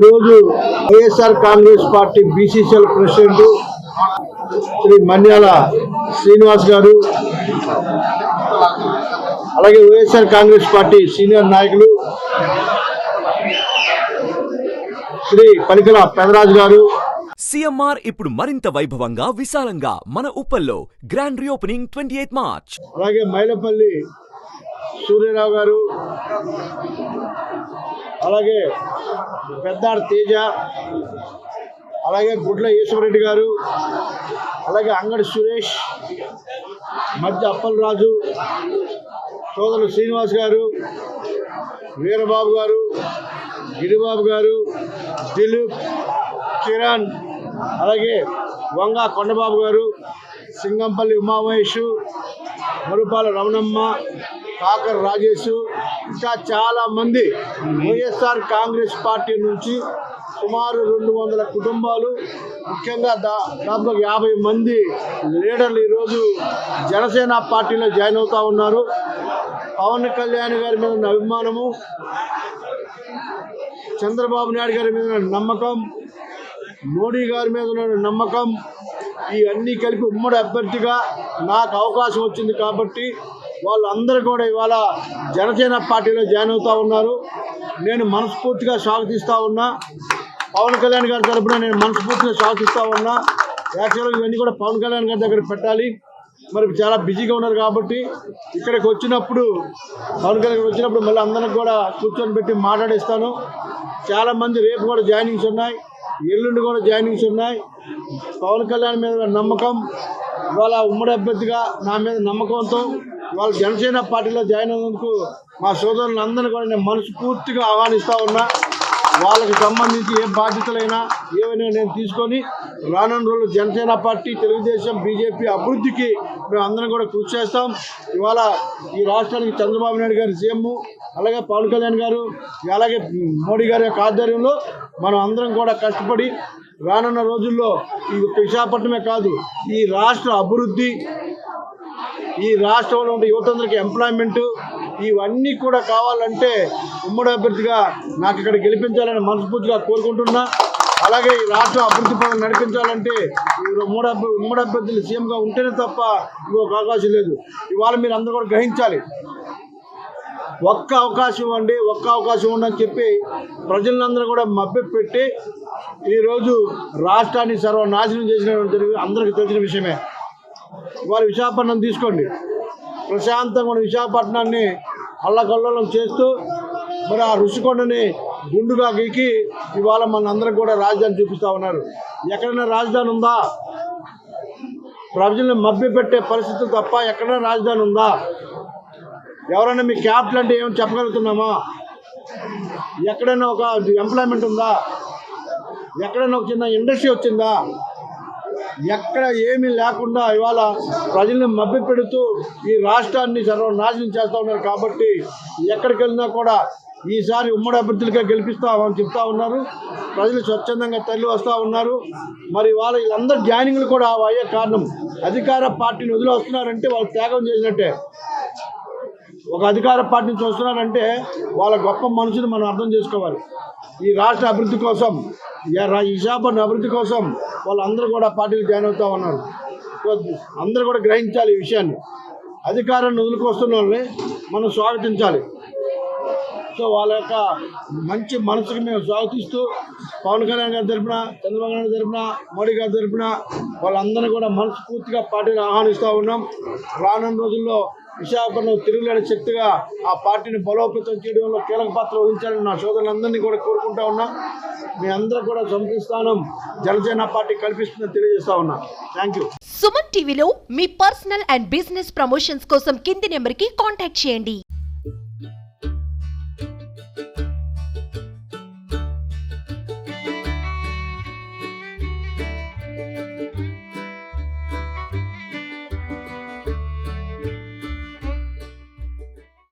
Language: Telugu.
ఈరోజు YSR Congress party BCCL president Shri Manyala Srinivas garu, అలాగే వైఎస్ఆర్ కాంగ్రెస్ పార్టీ సీనియర్ నాయకులు శ్రీ పలికల పెదరాజు గారు. సిఎంఆర్ ఇప్పుడు మరింత వైభవంగా విశాలంగా మన ఉప్పల్లో గ్రాండ్ రీఓపెనింగ్ 28 మార్చ్. అలాగే మైలపల్లి సూర్యరావు గారు, అలాగే పెద్దాడు తేజ, అలాగే గుడ్ల ఈశ్వరెడ్డి గారు, అలాగే అంగడి సురేష్, మధ్య అప్పలరాజు, సోదరులు శ్రీనివాస్ గారు, వీరబాబు గారు, గిరిబాబు గారు, దిలీప్, కిరణ్, అలాగే వంగా కొండబాబు గారు, సింగంపల్లి ఉమామహేష్, మరుపాల రమణమ్మ, కాకర రాజేష్, ఇంకా చాలామంది వైఎస్ఆర్ కాంగ్రెస్ పార్టీ నుంచి సుమారు 200 కుటుంబాలు, ముఖ్యంగా దాదాపు 50 మంది లీడర్లు ఈరోజు జనసేన పార్టీలో జాయిన్ అవుతూ ఉన్నారు. పవన్ కళ్యాణ్ గారి మీద ఉన్న అభిమానము, చంద్రబాబు నాయుడు గారి మీద ఉన్న నమ్మకం, మోడీ గారి మీద ఉన్న నమ్మకం, ఇవన్నీ కలిపి ఉమ్మడి అభ్యర్థిగా నాకు అవకాశం వచ్చింది కాబట్టి వాళ్ళందరూ కూడా ఇవాళ జనసేన పార్టీలో జాయిన్ అవుతూ ఉన్నారు. నేను మనస్ఫూర్తిగా స్వాగతిస్తూ ఉన్నా. పవన్ కళ్యాణ్ గారి తరఫున నేను మనస్ఫూర్తిగా స్వాగతిస్తూ ఉన్నా. యాక్చువల్గా ఇవన్నీ కూడా పవన్ కళ్యాణ్ గారి దగ్గర పెట్టాలి, మరి చాలా బిజీగా ఉన్నారు కాబట్టి ఇక్కడికి వచ్చినప్పుడు పవన్ కళ్యాణ్ వచ్చినప్పుడు మళ్ళీ అందరికి కూడా కూర్చొని పెట్టి మాట్లాడిస్తాను. చాలామంది రేపు కూడా జాయినింగ్స్ ఉన్నాయి, ఎల్లుండి కూడా జాయినింగ్స్ ఉన్నాయి. పవన్ కళ్యాణ్ మీద నమ్మకం, ఇవాళ ఉమ్మడి అభ్యర్థిగా నా మీద నమ్మకంతో వాళ్ళ జనసేన పార్టీలో జాయిన్ అయినందుకు మా సోదరులను అందరినీ కూడా నేను మనస్ఫూర్తిగా ఆహ్వానిస్తూ ఉన్నా. వాళ్ళకి సంబంధించి ఏ బాధ్యతలైనా ఏవైనా నేను తీసుకొని రానున్న రోజులు జనసేన పార్టీ, తెలుగుదేశం, బీజేపీ అభివృద్ధికి మేము అందరం కూడా కృషి చేస్తాం. ఇవాళ ఈ రాష్ట్రానికి చంద్రబాబు నాయుడు గారు సీఎం, అలాగే పవన్ కళ్యాణ్ గారు, అలాగే మోడీ గారి యొక్క ఆధ్వర్యంలో మనం అందరం కూడా కష్టపడి రానున్న రోజుల్లో ఈ విశాఖపట్నమే కాదు, ఈ రాష్ట్ర అభివృద్ధి, ఈ రాష్ట్రంలో ఉండే యువతందరికీ ఎంప్లాయ్మెంటు, ఇవన్నీ కూడా కావాలంటే ఉమ్మడి అభ్యర్థిగా నాకు ఇక్కడ గెలిపించాలని మనస్ఫూర్తిగా కోరుకుంటున్నా. అలాగే ఈ రాష్ట్ర అభివృద్ధి పనులు నడిపించాలంటే ఉమ్మడి అభ్యర్థులు సీఎంగా ఉంటేనే తప్ప ఇంకొక అవకాశం లేదు. ఇవాళ మీరు అందరూ కూడా గ్రహించాలి. ఒక్క అవకాశం ఇవ్వండి, ఒక్క అవకాశం ఉండని చెప్పి ప్రజలందరూ కూడా మభ్యపెట్టి ఈరోజు రాష్ట్రాన్ని సర్వనాశనం చేసిన అందరికీ తెలిసిన విషయమే. ఇవాళ విశాఖపట్నం తీసుకోండి, ప్రశాంతంగా ఉన్న విశాఖపట్నాన్ని అల్లకల్లోలం చేస్తూ మరి ఆ ఋషికొండని గుండుగా గీకి ఇవాళ మన అందరం కూడా రాజధాని చూపిస్తూ ఉన్నారు. ఎక్కడైనా రాజధాని ఉందా? ప్రజలను మభ్యపెట్టే పరిస్థితులు తప్ప ఎక్కడైనా రాజధాని ఉందా? ఎవరైనా మీ క్యాపిటల్ అంటే ఏమని చెప్పగలుగుతున్నామా? ఎక్కడైనా ఒక ఎంప్లాయ్మెంట్ ఉందా? ఎక్కడైనా ఒక చిన్న ఇండస్ట్రీ వచ్చిందా? ఎక్కడ ఏమీ లేకుండా ఇవాళ ప్రజల్ని మభ్యపెడుతూ ఈ రాష్ట్రాన్ని సర్వనాశనం చేస్తూ ఉన్నారు. కాబట్టి ఎక్కడికి వెళ్ళినా కూడా ఈసారి ఉమ్మడి అభ్యర్థులుగా గెలిపిస్తామని చెప్తా ఉన్నారు. ప్రజలు స్వచ్ఛందంగా తరలి వస్తూ ఉన్నారు. మరి వాళ్ళ వీళ్ళందరూ జాయినింగ్లు కూడా అయ్యే కారణం అధికార పార్టీని వదిలి వస్తున్నారంటే వాళ్ళు త్యాగం చేసినట్టే. ఒక అధికార పార్టీ నుంచి వస్తున్నారంటే వాళ్ళ గొప్ప మనసుని మనం అర్థం చేసుకోవాలి. ఈ రాష్ట్ర అభివృద్ధి కోసం, విశాఖపట్నం అభివృద్ధి కోసం వాళ్ళందరూ కూడా పార్టీలు జాయిన్ అవుతూ ఉన్నారు. అందరూ కూడా గ్రహించాలి ఈ విషయాన్ని. అధికారాన్ని వదులుకొస్తున్న వాళ్ళని మనం స్వాగతించాలి. సో వాళ్ళ యొక్క మంచి మనసుకి మేము స్వాగతిస్తూ పవన్ కళ్యాణ్ గారి తరఫున, చంద్రబాబు నాయుడు తరఫున, మోడీ గారి తరఫున వాళ్ళందరినీ కూడా మనస్ఫూర్తిగా పార్టీని ఆహ్వానిస్తూ ఉన్నాం. రానున్న రోజుల్లో విశాఖపట్నం తిరుగులేని శక్తిగా ఆ పార్టీని బలోపేతం చేయడంలో కీలక పాత్ర వహించాలని నా సోదరులందరినీ కూడా కోరుకుంటా ఉన్నా. మీ అందరూ కూడా సొంత స్థానం జనసేన పార్టీ కల్పిస్తుందని తెలియజేస్తా ఉన్నా. Thank you. సుమన్ టీవీలో మీ పర్సనల్ అండ్ బిజినెస్ ప్రమోషన్స్ కోసం కింది నెంబర్కి కాంటాక్ట్ చేయండి.